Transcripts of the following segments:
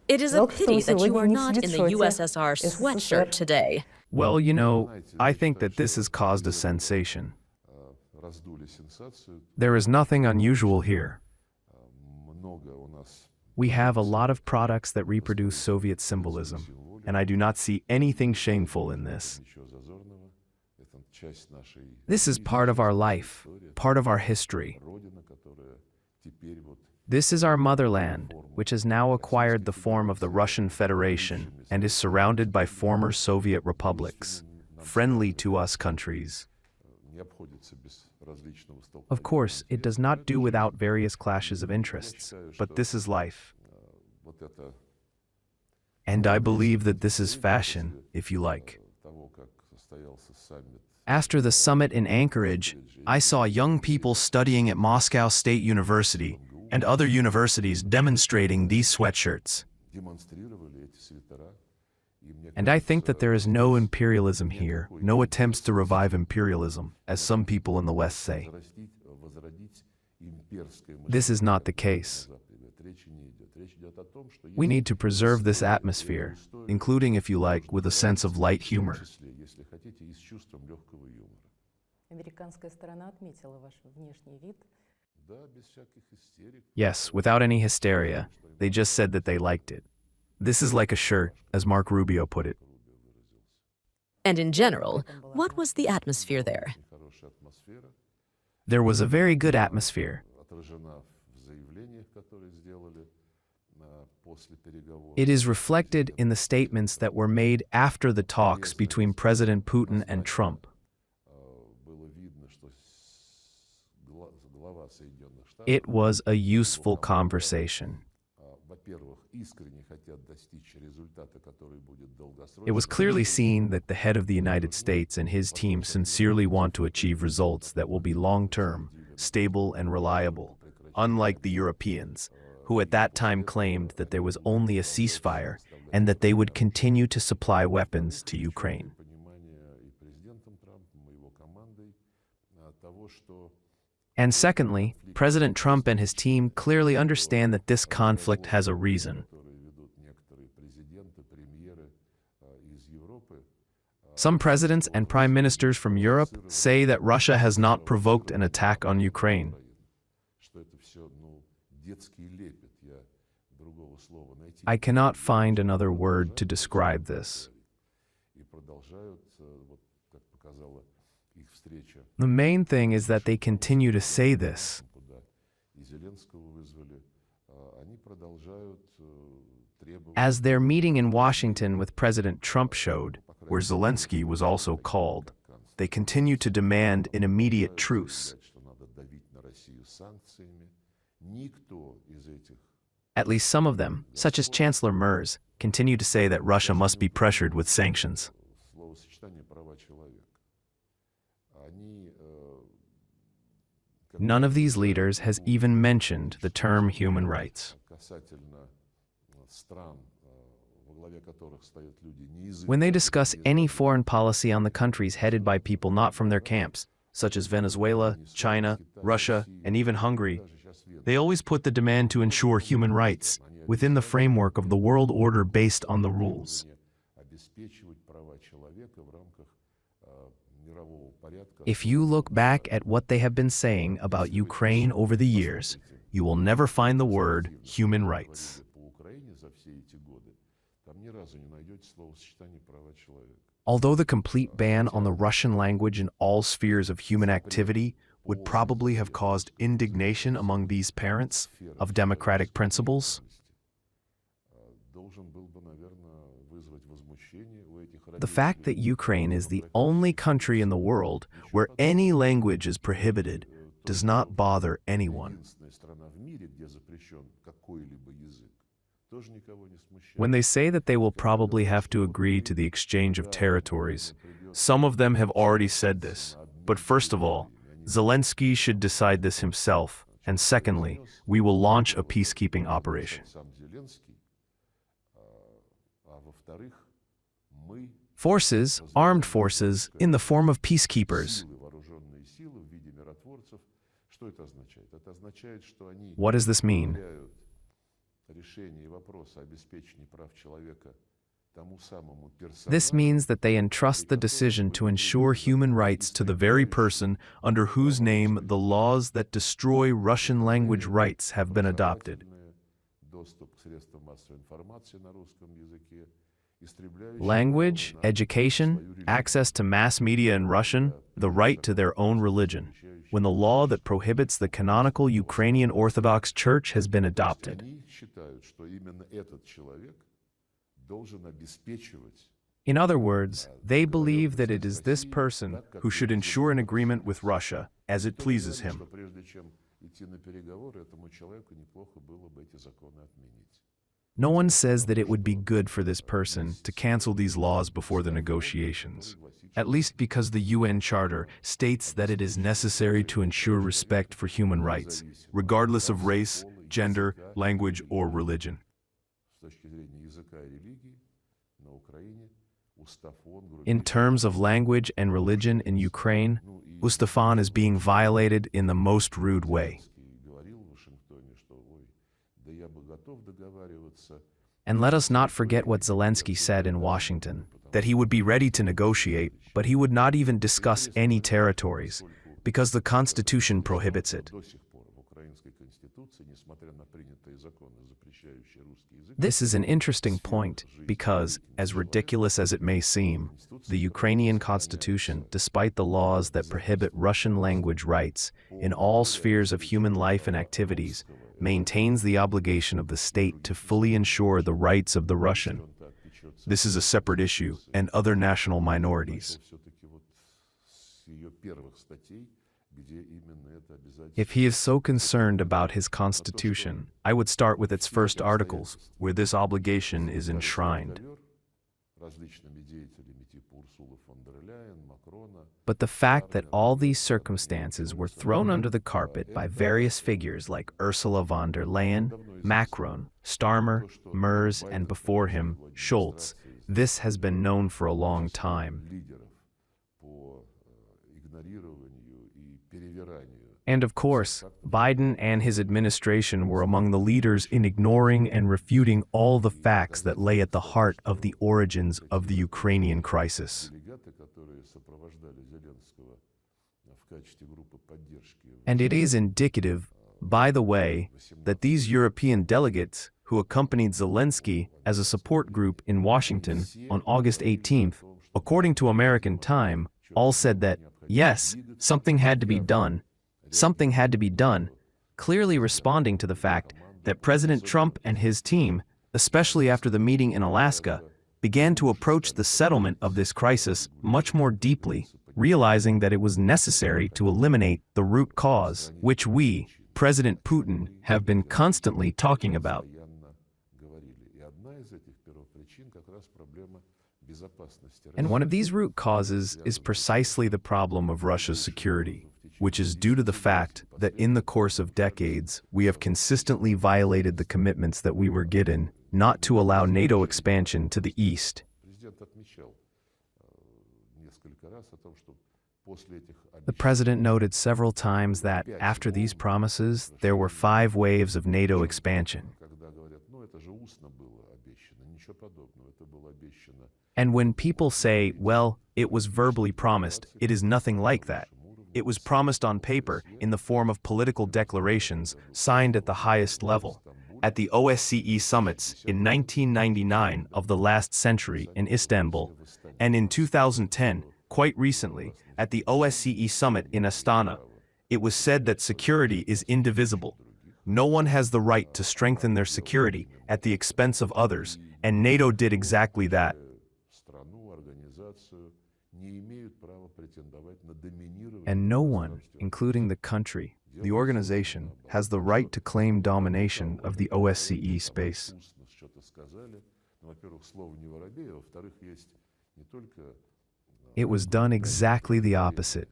It is a Жалко, что pity вы that you сегодня are не в not in the свитшоте USSR sweatshirt СССР. today. Well, I think that this has caused a sensation. There is nothing unusual here. We have a lot of products that reproduce Soviet symbolism, and I do not see anything shameful in this. This is part of our life, part of our history. This is our motherland, which has now acquired the form of the Russian Federation and is surrounded by former Soviet republics, friendly to us countries. Of course, it does not do without various clashes of interests, but this is life. And I believe that this is fashion, if you like. After the summit in Anchorage, I saw young people studying at Moscow State University and other universities demonstrating these sweatshirts. And I think that there is no imperialism here, no attempts to revive imperialism, as some people in the West say. This is not the case. We need to preserve this atmosphere, including, if you like, with a sense of light humor. Американская сторона отметила ваш внешний вид. Yes, without any hysteria, they just said that they liked it. This is like a shirt, as Mark Rubio put it. And in general, what was the atmosphere there? There was a very good atmosphere. It is reflected in the statements that were made after the talks between President Putin and Trump. It was a useful conversation. It was clearly seen that the head of the United States and his team sincerely want to achieve results that will be long-term, stable, and reliable, unlike the Europeans, who at that time claimed that there was only a ceasefire and that they would continue to supply weapons to Ukraine. And secondly, President Trump and his team clearly understand that this conflict has a reason. Some presidents and prime ministers from Europe say that Russia has not provoked an attack on Ukraine. I cannot find another word to describe this. The main thing is that they continue to say this. As their meeting in Washington with President Trump showed, where Zelenskyy was also called, they continue to demand an immediate truce. At least some of them, such as Chancellor Merz, continue to say that Russia must be pressured with sanctions. None of these leaders has even mentioned the term human rights. When they discuss any foreign policy on the countries headed by people not from their camps, such as Venezuela, China, Russia, and even Hungary, they always put the demand to ensure human rights within the framework of the world order based on the rules. If you look back at what they have been saying about Ukraine over the years, you will never find the word human rights. Although the complete ban on the Russian language in all spheres of human activity would probably have caused indignation among these parents of democratic principles, the fact that Ukraine is the only country in the world where any language is prohibited does not bother anyone. When they say that they will probably have to agree to the exchange of territories, some of them have already said this. But first of all, Zelenskyy should decide this himself, and secondly, we will launch a peacekeeping operation. Forces, armed forces, in the form of peacekeepers. What does this mean? This means that they entrust the decision to ensure human rights to the very person under whose name the laws that destroy Russian language rights have been adopted. Language, education, access to mass media in Russian, the right to their own religion, when the law that prohibits the canonical Ukrainian Orthodox Church has been adopted. In other words, they believe that it is this person who should ensure an agreement with Russia as it pleases him. No one says that it would be good for this person to cancel these laws before the negotiations, at least because the UN Charter states that it is necessary to ensure respect for human rights, regardless of race, gender, language, or religion. In terms of language and religion in Ukraine, Ustafan is being violated in the most rude way. And let us not forget what Zelenskyy said in Washington, that he would be ready to negotiate, but he would not even discuss any territories, because the Constitution prohibits it. This is an interesting point, because, as ridiculous as it may seem, the Ukrainian Constitution, despite the laws that prohibit Russian language rights in all spheres of human life and activities, maintains the obligation of the state to fully ensure the rights of the Russian. This is a separate issue, and other national minorities. If he is so concerned about his constitution, I would start with its first articles, where this obligation is enshrined. But the fact that all these circumstances were thrown under the carpet by various figures like Ursula von der Leyen, Macron, Starmer, Merz, and before him, Scholz, this has been known for a long time. And of course, Biden and his administration were among the leaders in ignoring and refuting all the facts that lay at the heart of the origins of the Ukrainian crisis. And it is indicative, by the way, that these European delegates who accompanied Zelenskyy as a support group in Washington on August 18th, according to American time, all said that, yes, something had to be done. Something had to be done, clearly responding to the fact that President Trump and his team, especially after the meeting in Alaska, began to approach the settlement of this crisis much more deeply, realizing that it was necessary to eliminate the root cause, which we, President Putin, have been constantly talking about. And one of these root causes is precisely the problem of Russia's security, which is due to the fact that in the course of decades, we have consistently violated the commitments that we were given not to allow NATO expansion to the east. The president noted several times that, after these promises, there were 5 waves of NATO expansion. And when people say, well, it was verbally promised, it is nothing like that. It was promised on paper in the form of political declarations signed at the highest level, at the OSCE summits in 1999 of the last century in Istanbul, and in 2010, quite recently, at the OSCE summit in Astana. It was said that security is indivisible. No one has the right to strengthen their security at the expense of others, and NATO did exactly that. And no one, including the country, the organization, has the right to claim domination of the OSCE space. It was done exactly the opposite.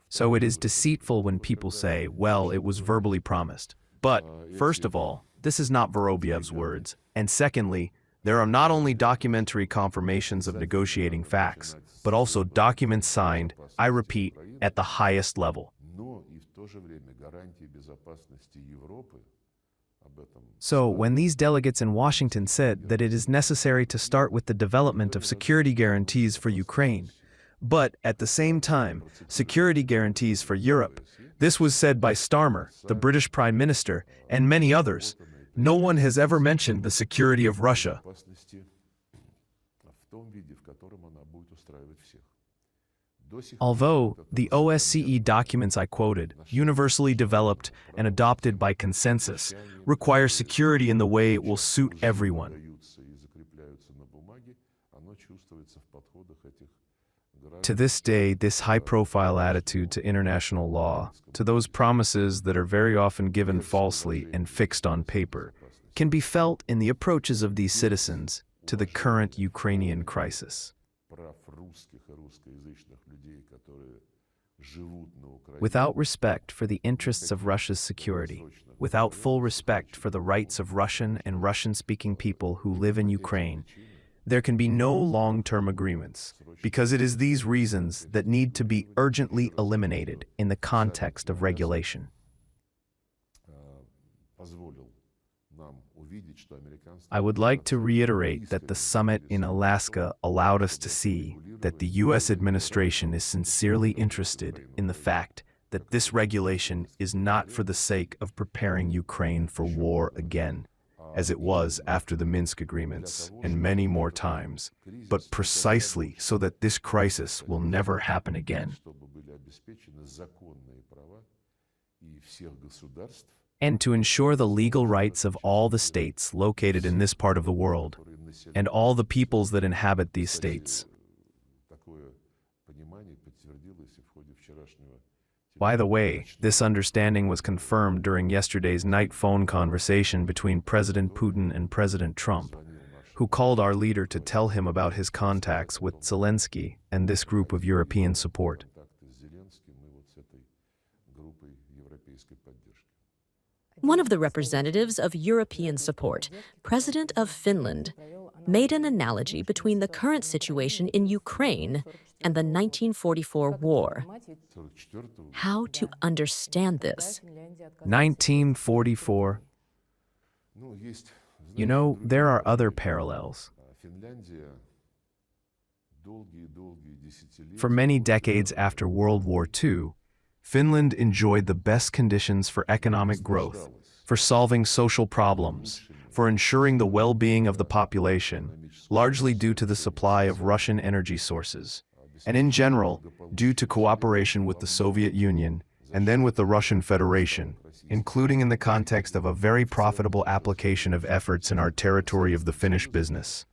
So it is deceitful when people say, well, it was verbally promised. But, first of all, this is not Vorobyev's words, and secondly, there are not only documentary confirmations of negotiating facts, but also documents signed, I repeat, at the highest level. но и в то же время гарантии безопасности Европы об этом. So, when these delegates in Washington said that it is necessary to start with the development of security guarantees for Ukraine, but at the same time, security guarantees for Europe, this was said by Starmer, the British Prime Minister, and many others. No one has ever mentioned the security of Russia. Безопасности в том виде, в котором она будет устраивать всех. Although the OSCE documents I quoted, universally developed and adopted by consensus, require security in the way it will suit everyone. To this day, this high-profile attitude to international law, to those promises that are very often given falsely and fixed on paper, can be felt in the approaches of these citizens to the current Ukrainian crisis. Without respect for the interests of Russia's security, without full respect for the rights of Russian and Russian-speaking people who live in Ukraine, there can be no long-term agreements, because it is these reasons that need to be urgently eliminated in the context of regulation. I would like to reiterate that the summit in Alaska allowed us to see that the U.S. administration is sincerely interested in the fact that this regulation is not for the sake of preparing Ukraine for war again, as it was after the Minsk agreements and many more times, but precisely so that this crisis will never happen again, and to ensure the legal rights of all the states located in this part of the world, and all the peoples that inhabit these states. By the way, this understanding was confirmed during yesterday's night phone conversation between President Putin and President Trump, who called our leader to tell him about his contacts with Zelenskyy and this group of European support. One of the representatives of European support, President of Finland, made an analogy between the current situation in Ukraine and the 1944 war. How to understand this? 1944. You know, there are other parallels. For many decades after World War II, Finland enjoyed the best conditions for economic growth, for solving social problems, for ensuring the well-being of the population, largely due to the supply of Russian energy sources, and in general, due to cooperation with the Soviet Union and then with the Russian Federation, including in the context of a very profitable application of efforts in our territory of the Finnish business.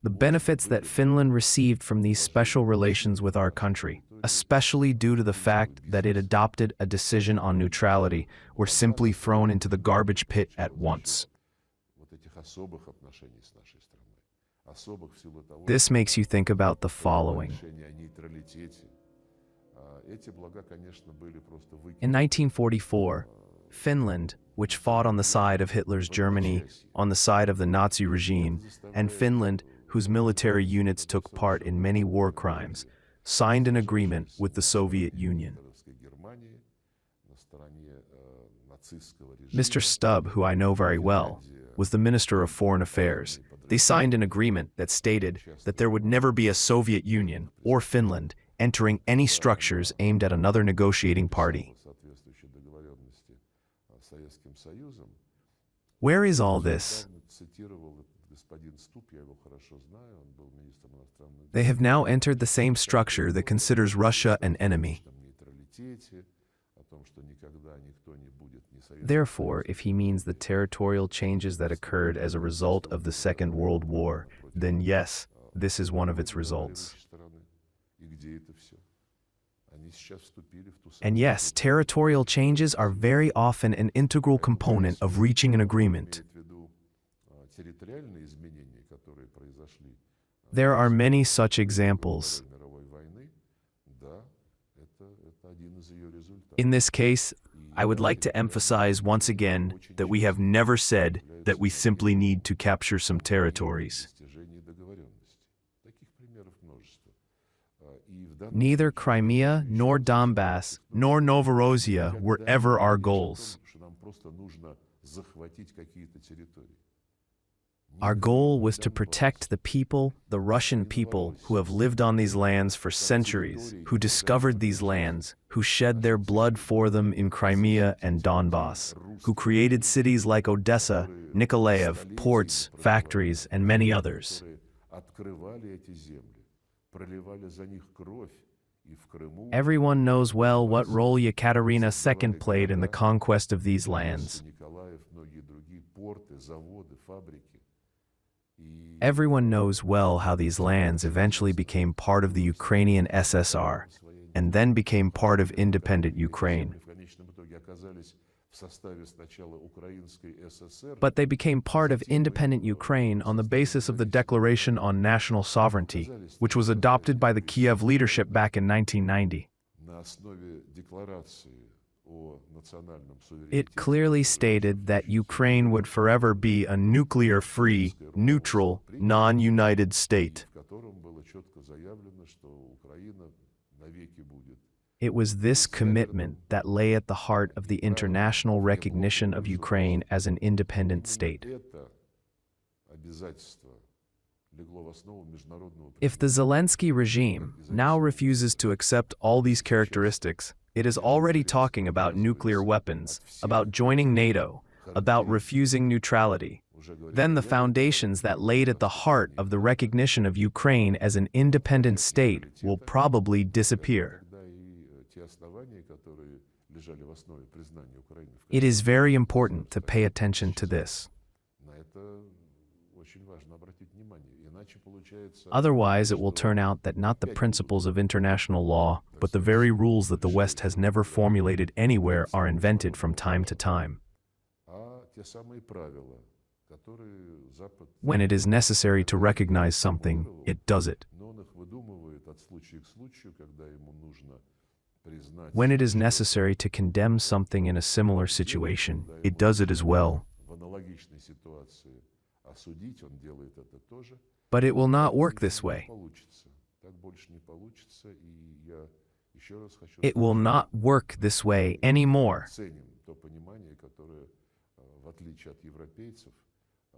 The benefits that Finland received from these special relations with our country, especially due to the fact that it adopted a decision on neutrality, were simply thrown into the garbage pit at once. This makes you think about the following. In 1944, Finland, which fought on the side of Hitler's Germany, on the side of the Nazi regime, and Finland, whose military units took part in many war crimes, signed an agreement with the Soviet Union. Mr. Stubb, who I know very well, was the Minister of Foreign Affairs. They signed an agreement that stated that there would never be a Soviet Union or Finland entering any structures aimed at another negotiating party. Where is all this? They have now entered the same structure that considers Russia an enemy. Therefore, if he means the territorial changes that occurred as a result of the Second World War, then yes, this is one of its results. And yes, territorial changes are very often an integral component of reaching an agreement. There are many such examples. In this case, I would like to emphasize once again that we have never said that we simply need to capture some territories. Neither Crimea, nor Donbass, nor Novorossiya were ever our goals. Our goal was to protect the people, the Russian people, who have lived on these lands for centuries, who discovered these lands, who shed their blood for them in Crimea and Donbass, who created cities like Odessa, Nikolaev, ports, factories, and many others. Everyone knows well what role Yekaterina II played in the conquest of these lands. Everyone knows well how these lands eventually became part of the Ukrainian SSR, and then became part of independent Ukraine. But they became part of independent Ukraine on the basis of the Declaration on National Sovereignty, which was adopted by the Kiev leadership back in 1990. It clearly stated that Ukraine would forever be a nuclear-free, neutral, non-united state. It was this commitment that lay at the heart of the international recognition of Ukraine as an independent state. If the Zelenskyy regime now refuses to accept all these characteristics, it is already talking about nuclear weapons, about joining NATO, about refusing neutrality. Then the foundations that laid at the heart of the recognition of Ukraine as an independent state will probably disappear. It is very important to pay attention to this. Otherwise, it will turn out that not the principles of international law, but the very rules that the West has never formulated anywhere are invented from time to time. When it is necessary to recognize something, it does it. When it is necessary to condemn something in a similar situation, it does it as well. But it will not work this way. It will not work this way anymore.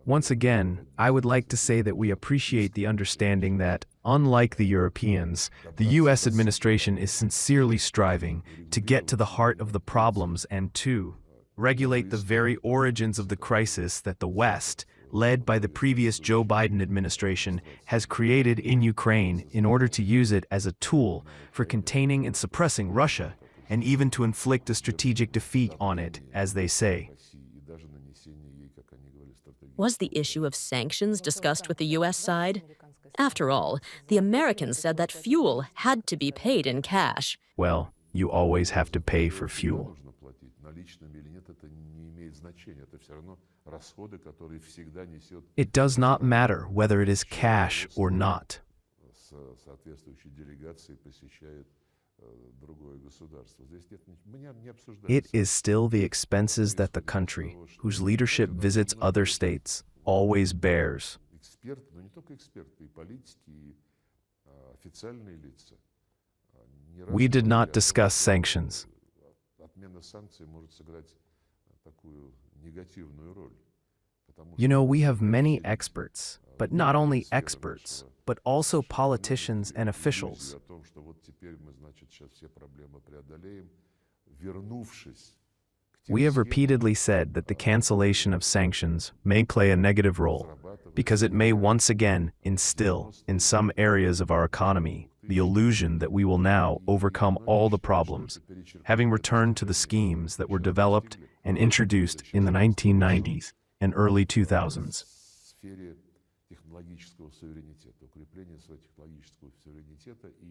Once again, I would like to say that we appreciate the understanding that, unlike the Europeans, the U.S. administration is sincerely striving to get to the heart of the problems and to regulate the very origins of the crisis that the West, led by the previous Joe Biden administration, has created in Ukraine in order to use it as a tool for containing and suppressing Russia, and even to inflict a strategic defeat on it, as they say. Was the issue of sanctions discussed with the U.S. side? After all, the Americans said that fuel had to be paid in cash. Well, you always have to pay for fuel. It does not matter whether it is cash or not. It is still the expenses that the country, whose leadership visits other states, always bears. We did not discuss sanctions. You know, we have many experts, but not only experts, but also politicians and officials. We have repeatedly said that the cancellation of sanctions may play a negative role, because it may once again instill, in some areas of our economy, the illusion that we will now overcome all the problems, having returned to the schemes that were developed and introduced in the 1990s and early 2000s.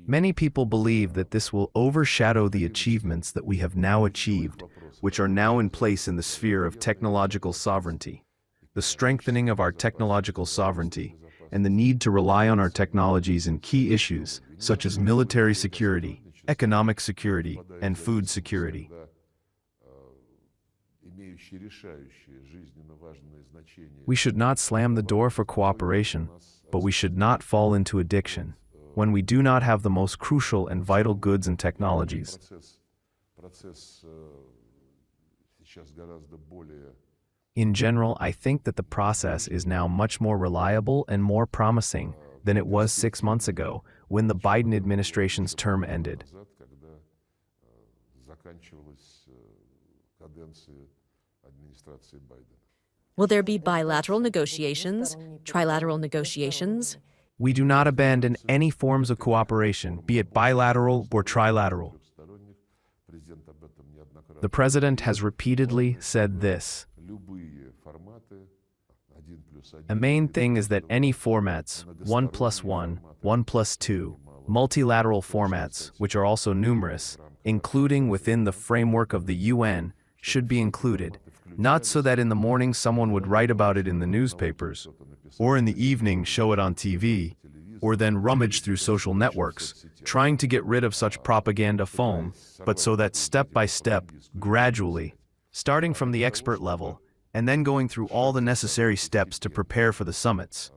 Many people believe that this will overshadow the achievements that we have now achieved, which are now in place in the sphere of technological sovereignty, the strengthening of our technological sovereignty, and the need to rely on our technologies in key issues such as military security, economic security, and food security. We should not slam the door for cooperation, but we should not fall into addiction. when we do not have the most crucial and vital goods and technologies. Процесс сейчас гораздо более In general, I think that the process is now much more reliable and more promising than it was 6 months ago when the Biden administration's term ended. назад, когда заканчивалась каденция администрации Байдена. Will there be bilateral negotiations, trilateral negotiations? We do not abandon any forms of cooperation, be it bilateral or trilateral. Трехсторонних. Президент об этом неоднократно. The president has repeatedly said this. Любые форматы 1+1. The main thing is that any formats, 1+1, 1+2, multilateral formats, which are also numerous, including within the framework of the UN, should be included, not so that in the morning someone would write about it in the newspapers, or in the evening show it on TV, or then rummage through social networks, trying to get rid of such propaganda foam, but so that step by step, gradually, starting from the expert level, and then going through all the necessary steps to prepare for the summits,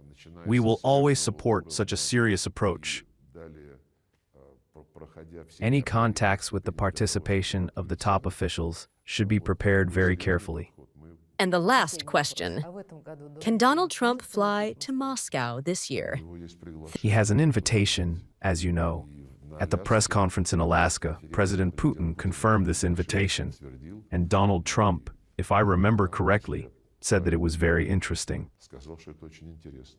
we will always support such a serious approach. Далее, проходя все Any contacts with the participation of the top officials should be prepared very carefully. And the last question, А в этом году до can Donald Trump fly to Moscow this year? него есть приглашение. He has an invitation, as you know. At the press conference in Alaska, President Putin confirmed this invitation, and Donald Trump, if I remember correctly, said that it was very interesting. Сказал, что это очень интересно.